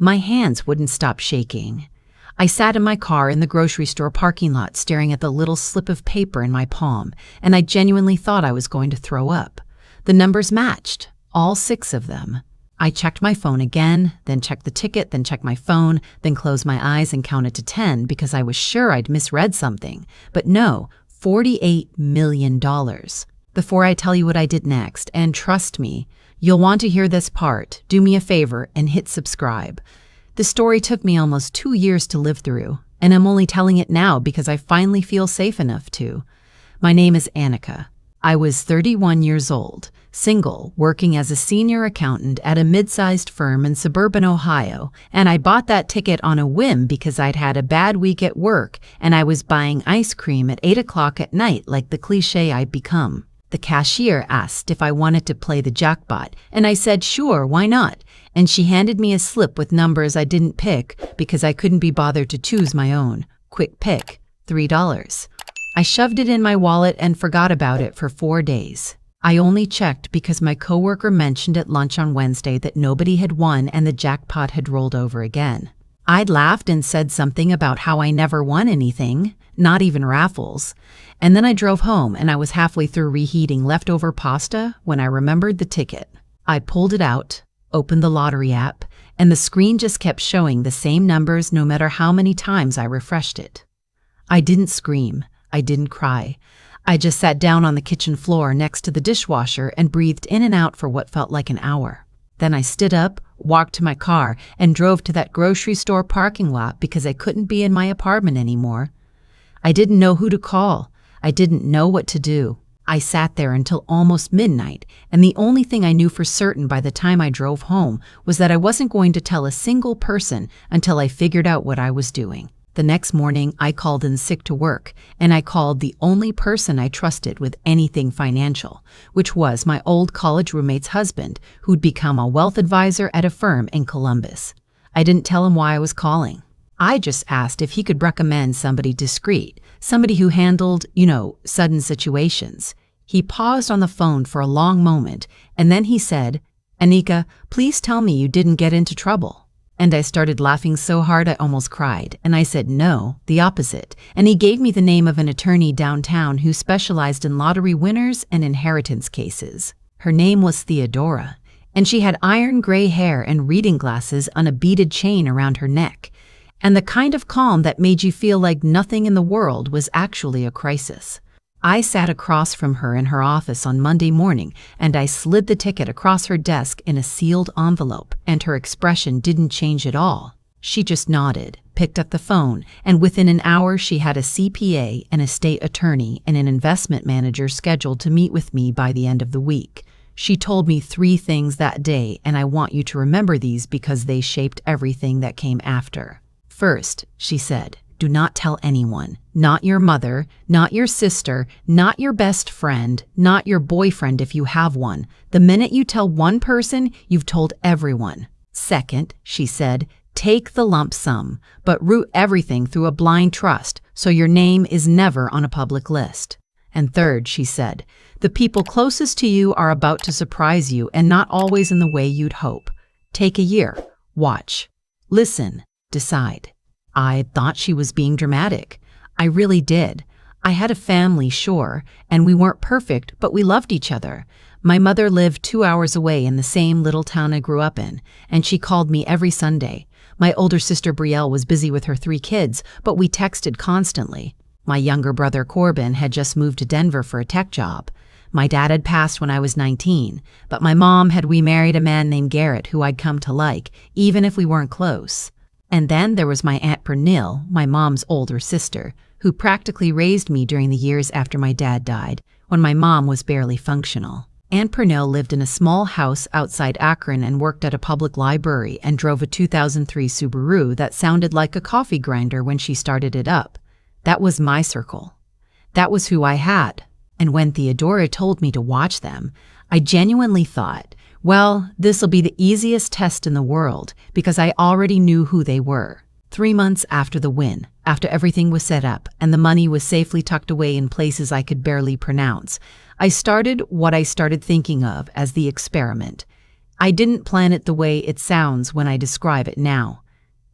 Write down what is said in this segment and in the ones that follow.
My hands wouldn't stop shaking. I sat in my car in the grocery store parking lot staring at the little slip of paper in my palm, and I genuinely thought I was going to throw up. The numbers matched, all 6 of them. I checked my phone again, then checked the ticket, then checked my phone, then closed my eyes and counted to 10 because I was sure I'd misread something. But no, $48 million. Before I tell you what I did next, and trust me, you'll want to hear this part, do me a favor and hit subscribe. The story took me almost 2 years to live through, and I'm only telling it now because I finally feel safe enough to. My name is Annika. I was 31 years old, single, working as a senior accountant at a mid-sized firm in suburban Ohio, and I bought that ticket on a whim because I'd had a bad week at work and I was buying ice cream at 8 o'clock at night like the cliché I'd become. The cashier asked if I wanted to play the jackpot, and I said sure, why not? And she handed me a slip with numbers I didn't pick because I couldn't be bothered to choose my own. Quick pick, $3. I shoved it in my wallet and forgot about it for 4 days. I only checked because my coworker mentioned at lunch on Wednesday that nobody had won and the jackpot had rolled over again. I'd laughed and said something about how I never won anything, not even raffles. And then I drove home and I was halfway through reheating leftover pasta when I remembered the ticket. I pulled it out, opened the lottery app, and the screen just kept showing the same numbers no matter how many times I refreshed it. I didn't scream. I didn't cry. I just sat down on the kitchen floor next to the dishwasher and breathed in and out for what felt like an hour. Then I stood up, walked to my car, and drove to that grocery store parking lot because I couldn't be in my apartment anymore. I didn't know who to call. I didn't know what to do. I sat there until almost midnight, and the only thing I knew for certain by the time I drove home was that I wasn't going to tell a single person until I figured out what I was doing. The next morning, I called in sick to work, and I called the only person I trusted with anything financial, which was my old college roommate's husband, who'd become a wealth advisor at a firm in Columbus. I didn't tell him why I was calling. I just asked if he could recommend somebody discreet, somebody who handled, sudden situations. He paused on the phone for a long moment, and then he said, "Annika, please tell me you didn't get into trouble." And I started laughing so hard I almost cried, and I said no, the opposite, and he gave me the name of an attorney downtown who specialized in lottery winners and inheritance cases. Her name was Theodora, and she had iron gray hair and reading glasses on a beaded chain around her neck, and the kind of calm that made you feel like nothing in the world was actually a crisis. I sat across from her in her office on Monday morning, and I slid the ticket across her desk in a sealed envelope, and her expression didn't change at all. She just nodded, picked up the phone, and within an hour she had a CPA, an estate attorney, and an investment manager scheduled to meet with me by the end of the week. She told me 3 things that day, and I want you to remember these because they shaped everything that came after. First, she said, do not tell anyone, not your mother, not your sister, not your best friend, not your boyfriend if you have one. The minute you tell one person, you've told everyone. Second, she said, take the lump sum, but route everything through a blind trust so your name is never on a public list. And third, she said, the people closest to you are about to surprise you and not always in the way you'd hope. Take a year, watch, listen, decide. I thought she was being dramatic. I really did. I had a family, sure, and we weren't perfect, but we loved each other. My mother lived 2 hours away in the same little town I grew up in, and she called me every Sunday. My older sister Brielle was busy with her 3 kids, but we texted constantly. My younger brother Corbin had just moved to Denver for a tech job. My dad had passed when I was 19, but my mom had remarried a man named Garrett who I'd come to like, even if we weren't close. And then there was my Aunt Pernille, my mom's older sister, who practically raised me during the years after my dad died, when my mom was barely functional. Aunt Pernille lived in a small house outside Akron and worked at a public library and drove a 2003 Subaru that sounded like a coffee grinder when she started it up. That was my circle. That was who I had. And when Theodora told me to watch them, I genuinely thought, well, this'll be the easiest test in the world because I already knew who they were. 3 months after the win, after everything was set up and the money was safely tucked away in places I could barely pronounce, I started what I started thinking of as the experiment. I didn't plan it the way it sounds when I describe it now.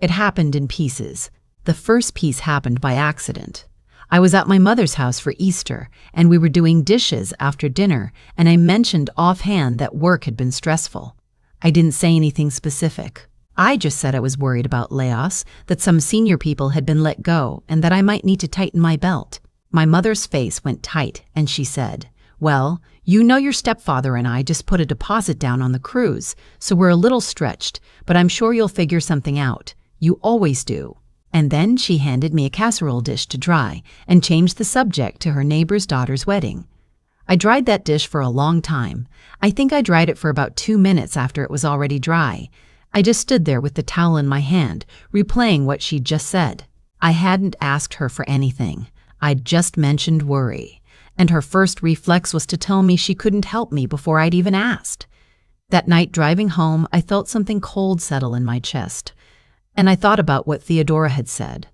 It happened in pieces. The first piece happened by accident. I was at my mother's house for Easter, and we were doing dishes after dinner, and I mentioned offhand that work had been stressful. I didn't say anything specific. I just said I was worried about layoffs, that some senior people had been let go, and that I might need to tighten my belt. My mother's face went tight, and she said, "Well, you know your stepfather and I just put a deposit down on the cruise, so we're a little stretched, but I'm sure you'll figure something out. You always do." And then she handed me a casserole dish to dry and changed the subject to her neighbor's daughter's wedding. I dried that dish for a long time. I think I dried it for about 2 minutes after it was already dry. I just stood there with the towel in my hand, replaying what she'd just said. I hadn't asked her for anything. I'd just mentioned worry. And her first reflex was to tell me she couldn't help me before I'd even asked. That night driving home, I felt something cold settle in my chest. And I thought about what Theodora had said.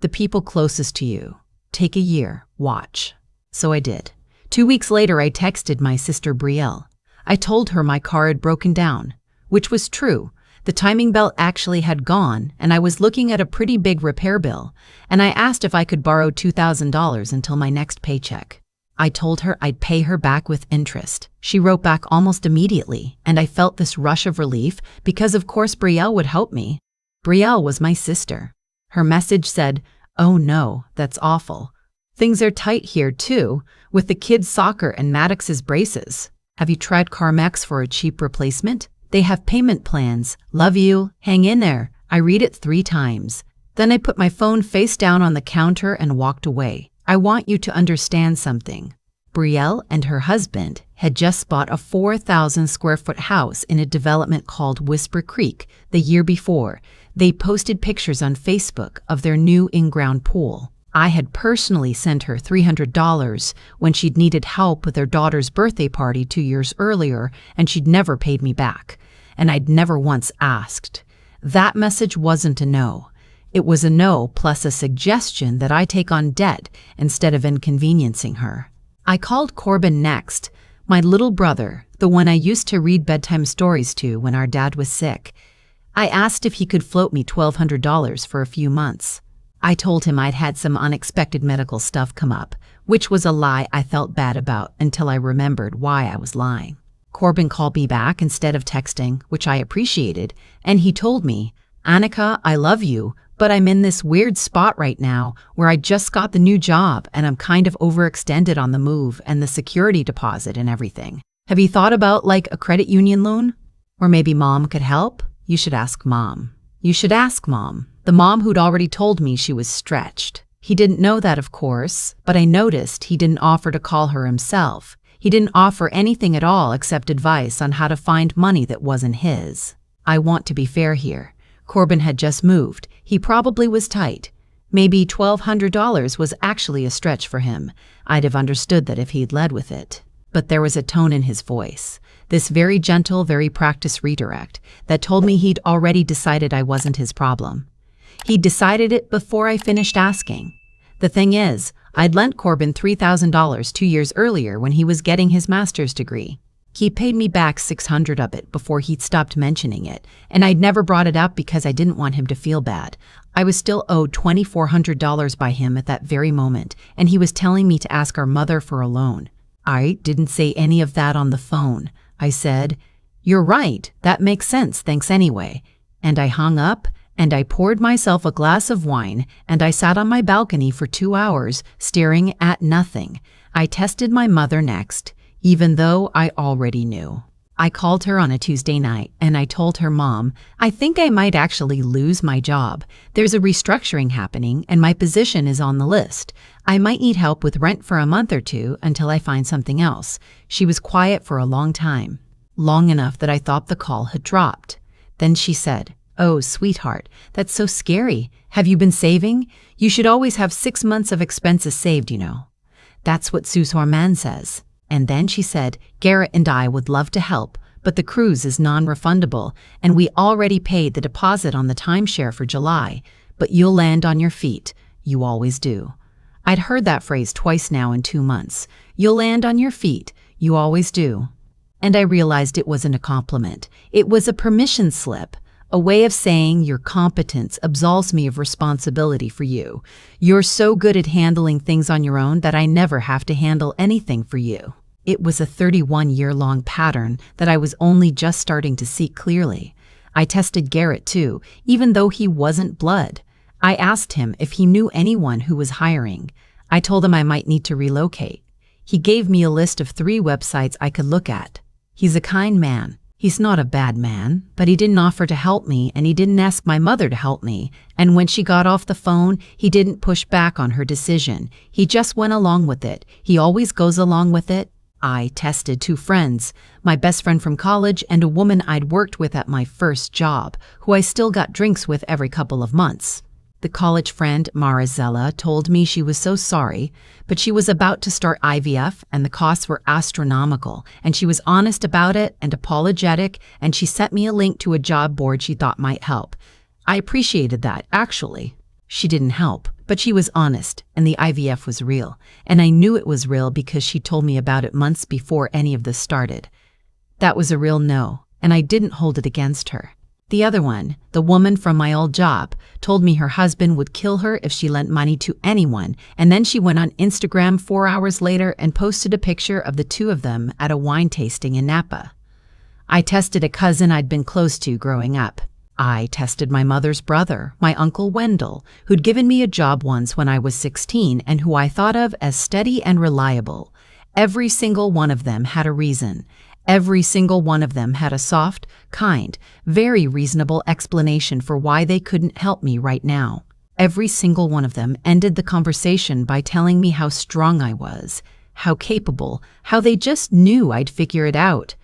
The people closest to you. Take a year, watch. So I did. 2 weeks later, I texted my sister Brielle. I told her my car had broken down, which was true. The timing belt actually had gone, and I was looking at a pretty big repair bill, and I asked if I could borrow $2,000 until my next paycheck. I told her I'd pay her back with interest. She wrote back almost immediately, and I felt this rush of relief because of course Brielle would help me. Brielle was my sister. Her message said, "Oh no, that's awful. Things are tight here too, with the kids' soccer and Maddox's braces. Have you tried CarMax for a cheap replacement? They have payment plans. Love you. Hang in there." I read it 3 times. Then I put my phone face down on the counter and walked away. I want you to understand something. Brielle and her husband had just bought a 4,000 square foot house in a development called Whisper Creek the year before. They posted pictures on Facebook of their new in-ground pool. I had personally sent her $300 when she'd needed help with their daughter's birthday party 2 years earlier, and she'd never paid me back. And I'd never once asked. That message wasn't a no. It was a no plus a suggestion that I take on debt instead of inconveniencing her. I called Corbin next, my little brother, the one I used to read bedtime stories to when our dad was sick. I asked if he could float me $1,200 for a few months. I told him I'd had some unexpected medical stuff come up, which was a lie I felt bad about until I remembered why I was lying. Corbin called me back instead of texting, which I appreciated, and he told me, "Annika, I love you, but I'm in this weird spot right now where I just got the new job and I'm kind of overextended on the move and the security deposit and everything. Have you thought about like a credit union loan? Or maybe Mom could help? You should ask Mom." You should ask Mom. The mom who'd already told me she was stretched. He didn't know that, of course, but I noticed he didn't offer to call her himself. He didn't offer anything at all except advice on how to find money that wasn't his. I want to be fair here. Corbin had just moved. He probably was tight. Maybe $1,200 was actually a stretch for him. I'd have understood that if he'd led with it. But there was a tone in his voice, this very gentle, very practiced redirect, that told me he'd already decided I wasn't his problem. He'd decided it before I finished asking. The thing is, I'd lent Corbin $3,000 2 years earlier when he was getting his master's degree. He paid me back $600 of it before he'd stopped mentioning it, and I'd never brought it up because I didn't want him to feel bad. I was still owed $2,400 by him at that very moment, and he was telling me to ask our mother for a loan. I didn't say any of that on the phone. I said, "You're right, that makes sense, thanks anyway." And I hung up, and I poured myself a glass of wine, and I sat on my balcony for 2 hours, staring at nothing. I tested my mother next, even though I already knew. I called her on a Tuesday night, and I told her, "Mom, I think I might actually lose my job. There's a restructuring happening, and my position is on the list. I might need help with rent for a month or 2 until I find something else." She was quiet for a long time, long enough that I thought the call had dropped. Then she said, "Oh, sweetheart, that's so scary. Have you been saving? You should always have 6 months of expenses saved, you know." That's what Suze Horman says. And then she said, "Garrett and I would love to help, but the cruise is non-refundable, and we already paid the deposit on the timeshare for July, but you'll land on your feet. You always do." I'd heard that phrase twice now in 2 months. You'll land on your feet. You always do. And I realized it wasn't a compliment. It was a permission slip, a way of saying your competence absolves me of responsibility for you. You're so good at handling things on your own that I never have to handle anything for you. It was a 31-year-long pattern that I was only just starting to see clearly. I tested Garrett too, even though he wasn't blood. I asked him if he knew anyone who was hiring. I told him I might need to relocate. He gave me a list of 3 websites I could look at. He's a kind man. He's not a bad man, but he didn't offer to help me, and he didn't ask my mother to help me. And when she got off the phone, he didn't push back on her decision. He just went along with it. He always goes along with it. I tested 2 friends, my best friend from college and a woman I'd worked with at my first job, who I still got drinks with every couple of months. The college friend, Marizella, told me she was so sorry, but she was about to start IVF and the costs were astronomical, and she was honest about it and apologetic, and she sent me a link to a job board she thought might help. I appreciated that, actually. She didn't help, but she was honest, and the IVF was real, and I knew it was real because she told me about it months before any of this started. That was a real no, and I didn't hold it against her. The other one, the woman from my old job, told me her husband would kill her if she lent money to anyone, and then she went on Instagram 4 hours later and posted a picture of the 2 of them at a wine tasting in Napa. I tested a cousin I'd been close to growing up. I tested my mother's brother, my uncle Wendell, who'd given me a job once when I was 16 and who I thought of as steady and reliable. Every single one of them had a reason. Every single one of them had a soft, kind, very reasonable explanation for why they couldn't help me right now. Every single one of them ended the conversation by telling me how strong I was, how capable, how they just knew I'd figure it out.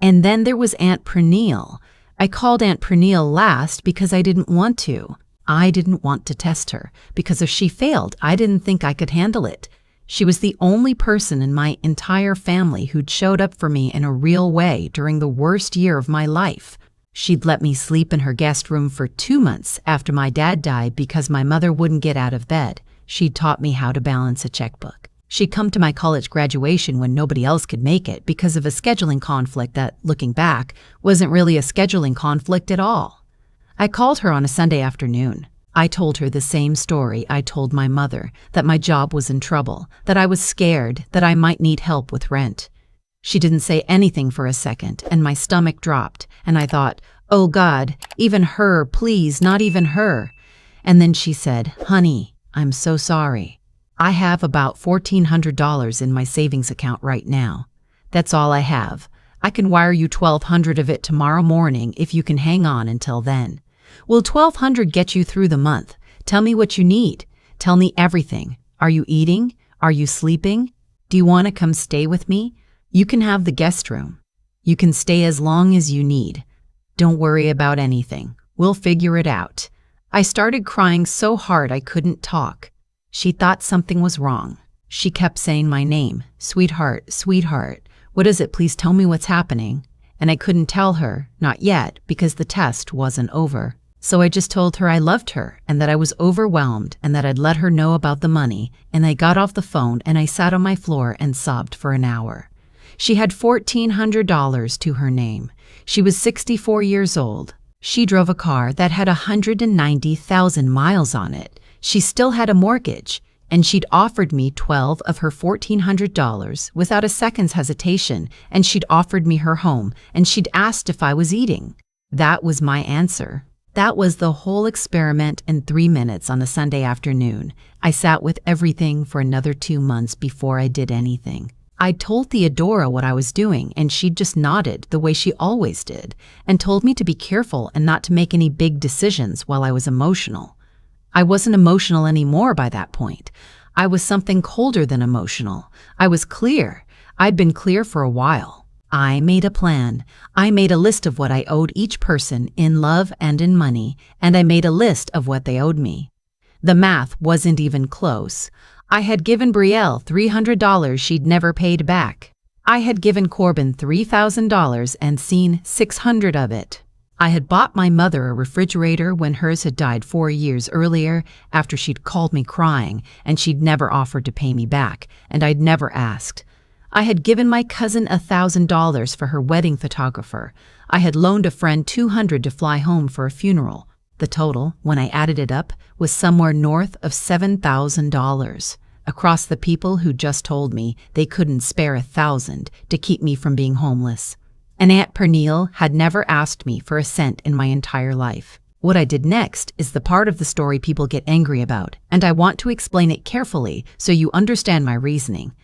And then there was Aunt Pernille. I called Aunt Pernille last because I didn't want to. I didn't want to test her, because if she failed, I didn't think I could handle it. She was the only person in my entire family who'd showed up for me in a real way during the worst year of my life. She'd let me sleep in her guest room for 2 months after my dad died because my mother wouldn't get out of bed. She'd taught me how to balance a checkbook. She'd come to my college graduation when nobody else could make it because of a scheduling conflict that, looking back, wasn't really a scheduling conflict at all. I called her on a Sunday afternoon. I told her the same story I told my mother, that my job was in trouble, that I was scared, that I might need help with rent. She didn't say anything for a second, and my stomach dropped, and I thought, oh God, even her, please, not even her. And then she said, honey, I'm so sorry. I have about $1,400 in my savings account right now. That's all I have. I can wire you $1,200 of it tomorrow morning if you can hang on until then. Will $1,200 get you through the month? Tell me what you need. Tell me everything. Are you eating? Are you sleeping? Do you want to come stay with me? You can have the guest room. You can stay as long as you need. Don't worry about anything. We'll figure it out. I started crying so hard I couldn't talk. She thought something was wrong. She kept saying my name. Sweetheart, sweetheart. What is it? Please tell me what's happening. And I couldn't tell her, not yet, because the test wasn't over. So I just told her I loved her and that I was overwhelmed and that I'd let her know about the money, and I got off the phone and I sat on my floor and sobbed for an hour. She had $1,400 to her name. She was 64 years old. She drove a car that had 190,000 miles on it. She still had a mortgage, and she'd offered me $12 of her $1,400 without a second's hesitation, and she'd offered me her home, and she'd asked if I was eating. That was my answer. That was the whole experiment in 3 minutes on a Sunday afternoon. I sat with everything for another 2 months before I did anything. I told Theodora what I was doing, and she just nodded the way she always did, and told me to be careful and not to make any big decisions while I was emotional. I wasn't emotional anymore by that point. I was something colder than emotional. I was clear. I'd been clear for a while. I made a plan. I made a list of what I owed each person in love and in money, and I made a list of what they owed me. The math wasn't even close. I had given Brielle $300 she'd never paid back. I had given Corbin $3,000 and seen $600 of it. I had bought my mother a refrigerator when hers had died 4 years earlier after she'd called me crying, and she'd never offered to pay me back, and I'd never asked. I had given my cousin $1,000 for her wedding photographer. I had loaned a friend $200 to fly home for a funeral. The total, when I added it up, was somewhere north of $7,000. Across the people who just told me they couldn't spare $1,000 to keep me from being homeless. And Aunt Pernille had never asked me for a cent in my entire life. What I did next is the part of the story people get angry about, and I want to explain it carefully so you understand my reasoning.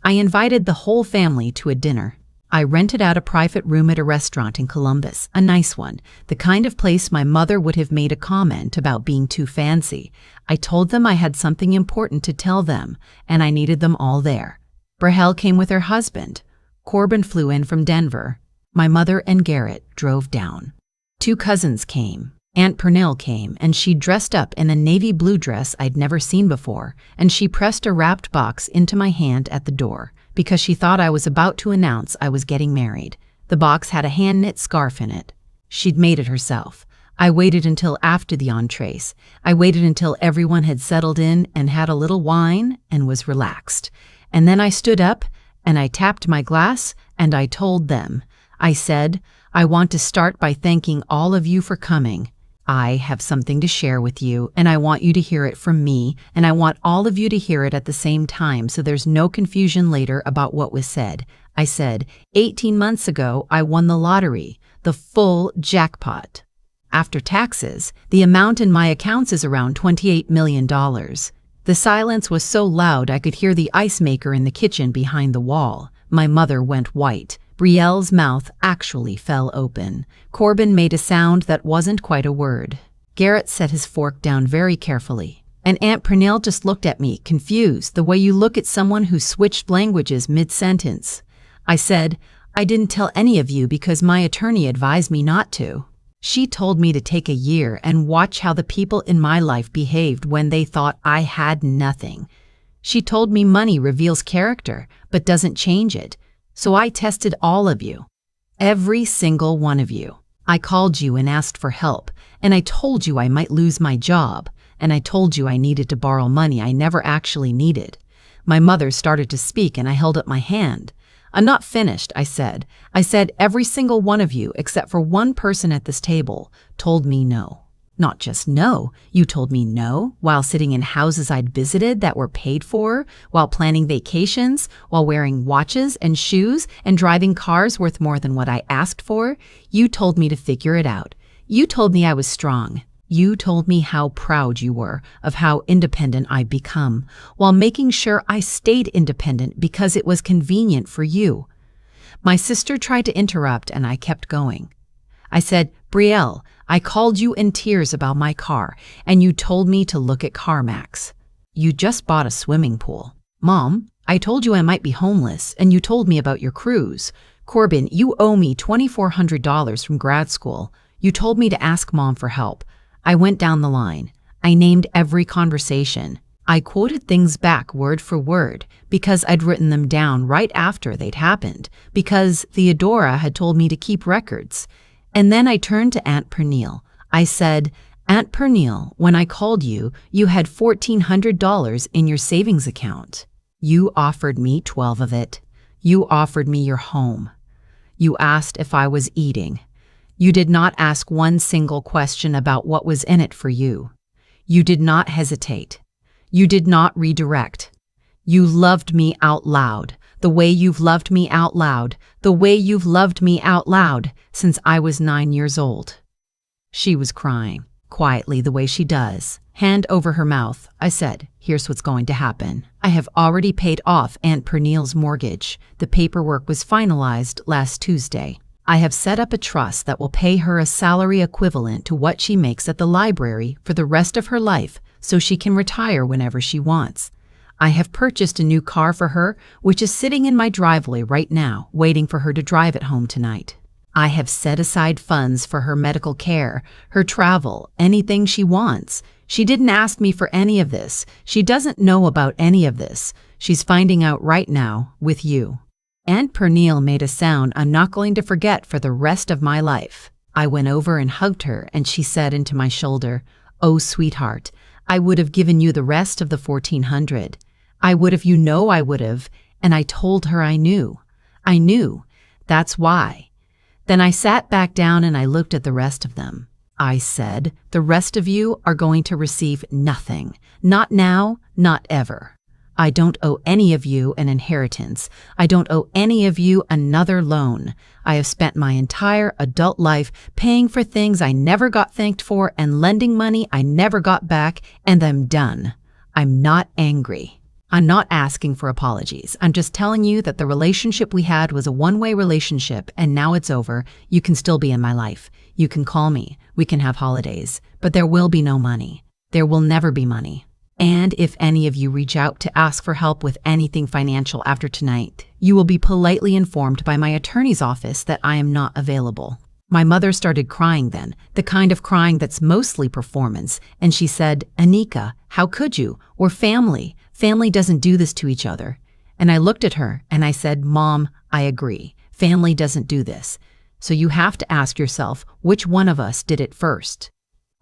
I invited the whole family to a dinner. I rented out a private room at a restaurant in Columbus, a nice one, the kind of place my mother would have made a comment about being too fancy. I told them I had something important to tell them, and I needed them all there. Brahel came with her husband. Corbin flew in from Denver. My mother and Garrett drove down. 2 cousins came. Aunt Pernille came, and she dressed up in a navy blue dress I'd never seen before, and she pressed a wrapped box into my hand at the door, because she thought I was about to announce I was getting married. The box had a hand-knit scarf in it. She'd made it herself. I waited until after the entrees. I waited until everyone had settled in and had a little wine and was relaxed. And then I stood up, and I tapped my glass, and I told them. I said, I want to start by thanking all of you for coming. I have something to share with you, and I want you to hear it from me, and I want all of you to hear it at the same time so there's no confusion later about what was said. I said, 18 months ago, I won the lottery, the full jackpot. After taxes, the amount in my accounts is around $28 million. The silence was so loud I could hear the ice maker in the kitchen behind the wall. My mother went white. Brielle's mouth actually fell open. Corbin made a sound that wasn't quite a word. Garrett set his fork down very carefully. And Aunt Pernille just looked at me, confused, the way you look at someone who switched languages mid-sentence. I said, I didn't tell any of you because my attorney advised me not to. She told me to take a year and watch how the people in my life behaved when they thought I had nothing. She told me money reveals character, but doesn't change it. So I tested all of you. Every single one of you. I called you and asked for help, and I told you I might lose my job, and I told you I needed to borrow money I never actually needed. My mother started to speak and I held up my hand. I'm not finished, I said. I said every single one of you, except for one person at this table, told me no. Not just no, you told me no while sitting in houses I'd visited that were paid for, while planning vacations, while wearing watches and shoes and driving cars worth more than what I asked for. You told me to figure it out. You told me I was strong. You told me how proud you were of how independent I'd become, while making sure I stayed independent because it was convenient for you. My sister tried to interrupt and I kept going. I said, Brielle, I called you in tears about my car, and you told me to look at CarMax. You just bought a swimming pool. Mom, I told you I might be homeless, and you told me about your cruise. Corbin, you owe me $2,400 from grad school. You told me to ask Mom for help. I went down the line. I named every conversation. I quoted things back word for word because I'd written them down right after they'd happened, because Theodora had told me to keep records. And then I turned to Aunt Pernille. I said, Aunt Pernille, when I called you, you had $1,400 in your savings account. You offered me 12 of it. You offered me your home. You asked if I was eating. You did not ask one single question about what was in it for you. You did not hesitate. You did not redirect. You loved me out loud. The way you've loved me out loud, the way you've loved me out loud since I was 9 years old. She was crying, quietly the way she does. Hand over her mouth, I said, here's what's going to happen. I have already paid off Aunt Pernille's mortgage. The paperwork was finalized last Tuesday. I have set up a trust that will pay her a salary equivalent to what she makes at the library for the rest of her life so she can retire whenever she wants. I have purchased a new car for her, which is sitting in my driveway right now, waiting for her to drive it home tonight. I have set aside funds for her medical care, her travel, anything she wants. She didn't ask me for any of this. She doesn't know about any of this. She's finding out right now with you. Aunt Pernille made a sound I'm not going to forget for the rest of my life. I went over and hugged her, and she said into my shoulder, Oh, sweetheart, I would have given you the rest of the $1,400. I would have, I would have, And I told her I knew. I knew. That's why. Then I sat back down and I looked at the rest of them. I said, the rest of you are going to receive nothing. Not now, not ever. I don't owe any of you an inheritance. I don't owe any of you another loan. I have spent my entire adult life paying for things I never got thanked for and lending money I never got back, and I'm done. I'm not angry. I'm not asking for apologies. I'm just telling you that the relationship we had was a one-way relationship, and now it's over. You can still be in my life. You can call me. We can have holidays. But there will be no money. There will never be money. And if any of you reach out to ask for help with anything financial after tonight, you will be politely informed by my attorney's office that I am not available. My mother started crying then, the kind of crying that's mostly performance, and she said, Anika, how could you? We're family. Family doesn't do this to each other. And I looked at her and I said, Mom, I agree. Family doesn't do this. So you have to ask yourself which one of us did it first.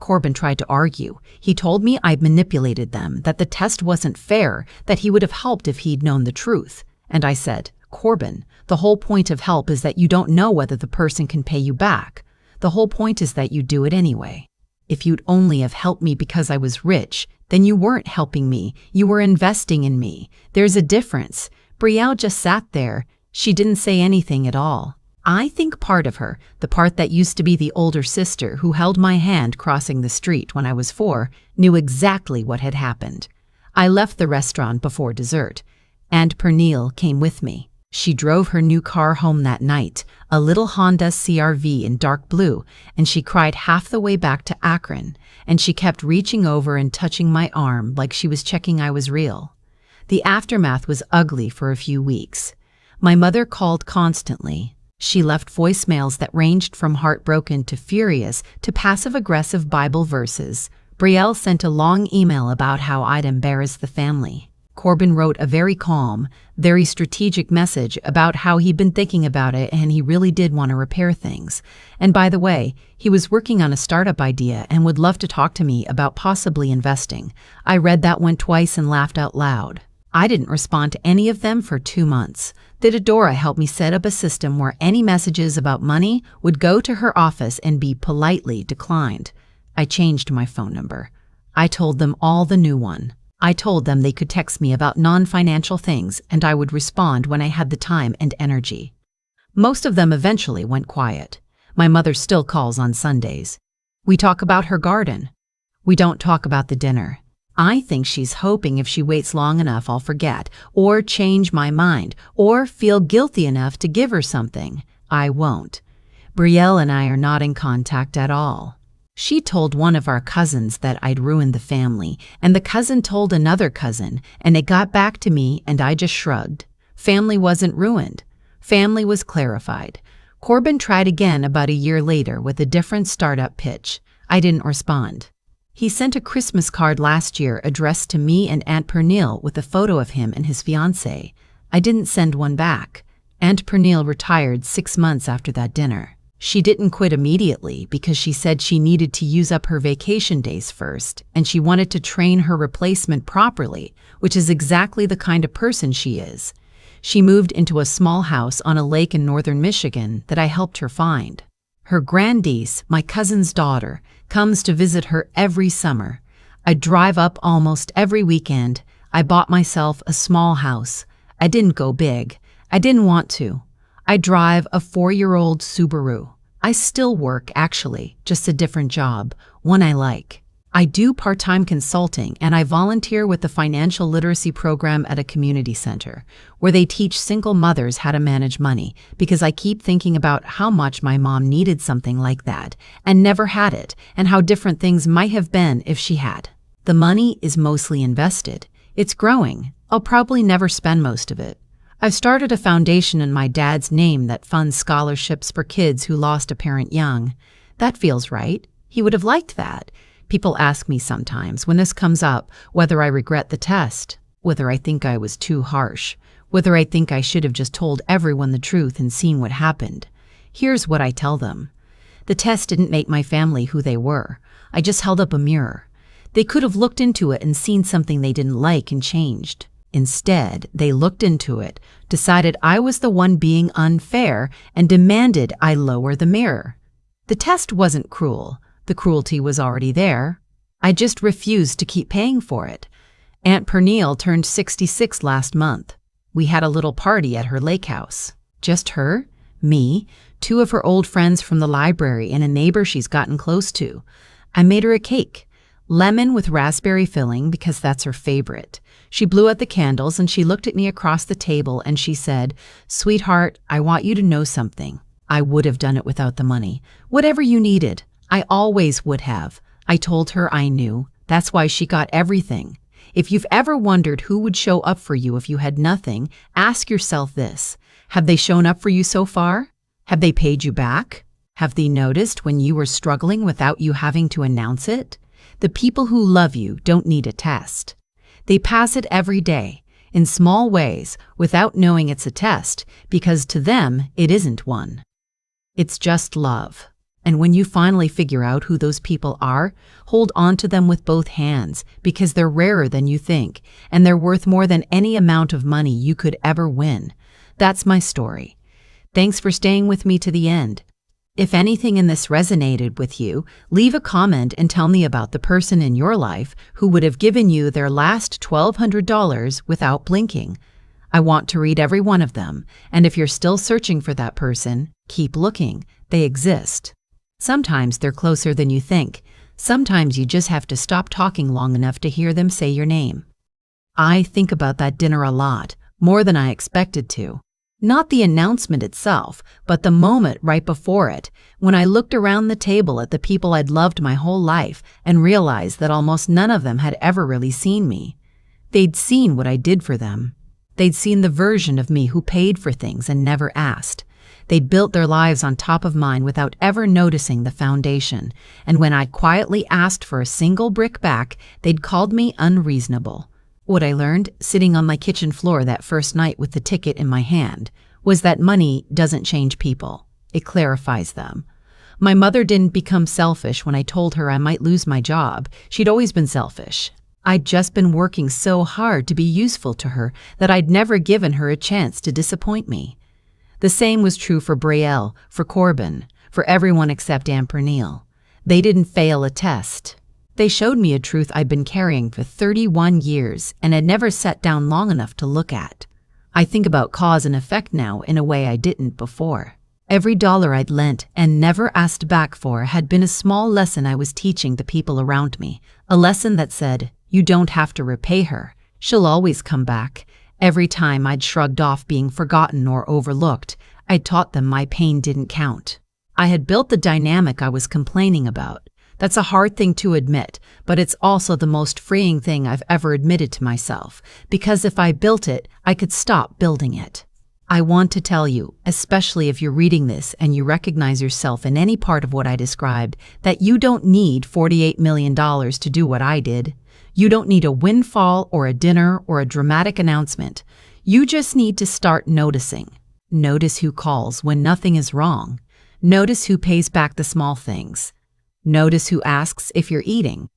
Corbin tried to argue. He told me I'd manipulated them, that the test wasn't fair, that he would have helped if he'd known the truth. And I said, Corbin, the whole point of help is that you don't know whether the person can pay you back. The whole point is that you do it anyway. If you'd only have helped me because I was rich, then you weren't helping me. You were investing in me. There's a difference. Brielle just sat there. She didn't say anything at all. I think part of her, the part that used to be the older sister who held my hand crossing the street when I was 4, knew exactly what had happened. I left the restaurant before dessert. Aunt Pernille came with me. She drove her new car home that night, a little Honda CR-V in dark blue, and she cried half the way back to Akron, and she kept reaching over and touching my arm like she was checking I was real. The aftermath was ugly for a few weeks. My mother called constantly. She left voicemails that ranged from heartbroken to furious to passive-aggressive Bible verses. Brielle sent a long email about how I'd embarrassed the family. Corbin wrote a very calm, very strategic message about how he'd been thinking about it and he really did want to repair things. And by the way, he was working on a startup idea and would love to talk to me about possibly investing. I read that one twice and laughed out loud. I didn't respond to any of them for 2 months. Dora helped me set up a system where any messages about money would go to her office and be politely declined. I changed my phone number. I told them all the new one. I told them they could text me about non-financial things and I would respond when I had the time and energy. Most of them eventually went quiet. My mother still calls on Sundays. We talk about her garden. We don't talk about the dinner. I think she's hoping if she waits long enough I'll forget, or change my mind, or feel guilty enough to give her something. I won't. Brielle and I are not in contact at all. She told one of our cousins that I'd ruined the family, and the cousin told another cousin, and it got back to me and I just shrugged. Family wasn't ruined. Family was clarified. Corbin tried again about a year later with a different startup pitch. I didn't respond. He sent a Christmas card last year addressed to me and Aunt Pernille with a photo of him and his fiancée. I didn't send one back. Aunt Pernille retired 6 months after that dinner. She didn't quit immediately because she said she needed to use up her vacation days first, and she wanted to train her replacement properly, which is exactly the kind of person she is. She moved into a small house on a lake in northern Michigan that I helped her find. Her grandniece, my cousin's daughter, comes to visit her every summer. I drive up almost every weekend. I bought myself a small house. I didn't go big. I didn't want to. I drive a 4-year-old Subaru. I still work, actually, just a different job, one I like. I do part-time consulting and I volunteer with the financial literacy program at a community center, where they teach single mothers how to manage money, because I keep thinking about how much my mom needed something like that and never had it, and how different things might have been if she had. The money is mostly invested. It's growing. I'll probably never spend most of it. I've started a foundation in my dad's name that funds scholarships for kids who lost a parent young. That feels right. He would have liked that. People ask me sometimes, when this comes up, whether I regret the test, whether I think I was too harsh, whether I think I should have just told everyone the truth and seen what happened. Here's what I tell them. The test didn't make my family who they were. I just held up a mirror. They could have looked into it and seen something they didn't like and changed. Instead, they looked into it, decided I was the one being unfair, and demanded I lower the mirror. The test wasn't cruel. The cruelty was already there. I just refused to keep paying for it. Aunt Pernille turned 66 last month. We had a little party at her lake house. Just her, me, two of her old friends from the library, and a neighbor she's gotten close to. I made her a cake, lemon with raspberry filling because that's her favorite. She blew out the candles and she looked at me across the table and she said, "Sweetheart, I want you to know something. I would have done it without the money. Whatever you needed, I always would have." I told her I knew. That's why she got everything. If you've ever wondered who would show up for you if you had nothing, ask yourself this. Have they shown up for you so far? Have they paid you back? Have they noticed when you were struggling without you having to announce it? The people who love you don't need a test. They pass it every day, in small ways, without knowing it's a test, because to them, it isn't one. It's just love. And when you finally figure out who those people are, hold on to them with both hands, because they're rarer than you think, and they're worth more than any amount of money you could ever win. That's my story. Thanks for staying with me to the end. If anything in this resonated with you, leave a comment and tell me about the person in your life who would have given you their last $1,200 without blinking. I want to read every one of them, and if you're still searching for that person, keep looking. They exist. Sometimes they're closer than you think. Sometimes you just have to stop talking long enough to hear them say your name. I think about that dinner a lot, more than I expected to. Not the announcement itself, but the moment right before it, when I looked around the table at the people I'd loved my whole life and realized that almost none of them had ever really seen me. They'd seen what I did for them. They'd seen the version of me who paid for things and never asked. They'd built their lives on top of mine without ever noticing the foundation, and when I quietly asked for a single brick back, they'd called me unreasonable. What I learned, sitting on my kitchen floor that first night with the ticket in my hand, was that money doesn't change people. It clarifies them. My mother didn't become selfish when I told her I might lose my job. She'd always been selfish. I'd just been working so hard to be useful to her that I'd never given her a chance to disappoint me. The same was true for Brielle, for Corbin, for everyone except Aunt Pernille. They didn't fail a test. They showed me a truth I'd been carrying for 31 years and had never sat down long enough to look at. I think about cause and effect now in a way I didn't before. Every dollar I'd lent and never asked back for had been a small lesson I was teaching the people around me, a lesson that said, you don't have to repay her. She'll always come back. Every time I'd shrugged off being forgotten or overlooked, I'd taught them my pain didn't count. I had built the dynamic I was complaining about. That's a hard thing to admit, but it's also the most freeing thing I've ever admitted to myself, because if I built it, I could stop building it. I want to tell you, especially if you're reading this and you recognize yourself in any part of what I described, that you don't need $48 million to do what I did. You don't need a windfall or a dinner or a dramatic announcement. You just need to start noticing. Notice who calls when nothing is wrong. Notice who pays back the small things. Notice who asks if you're eating.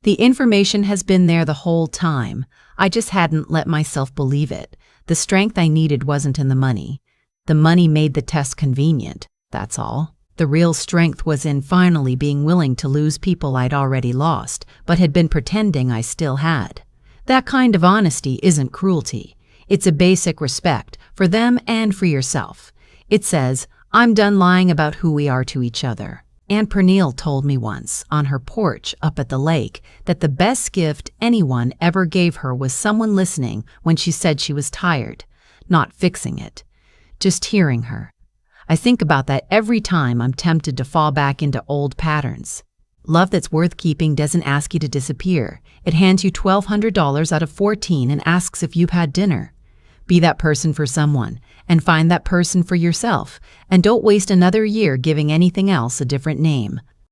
The information has been there the whole time. I just hadn't let myself believe it. The strength I needed wasn't in the money. The money made the test convenient, that's all. The real strength was in finally being willing to lose people I'd already lost, but had been pretending I still had. That kind of honesty isn't cruelty. It's a basic respect for them and for yourself. It says, I'm done lying about who we are to each other. Aunt Pernille told me once, on her porch up at the lake, that the best gift anyone ever gave her was someone listening when she said she was tired, not fixing it, just hearing her. I think about that every time I'm tempted to fall back into old patterns. Love that's worth keeping doesn't ask you to disappear. It hands you $1,200 out of 14 and asks if you've had dinner. Be that person for someone, and find that person for yourself, and don't waste another year giving anything else a different name.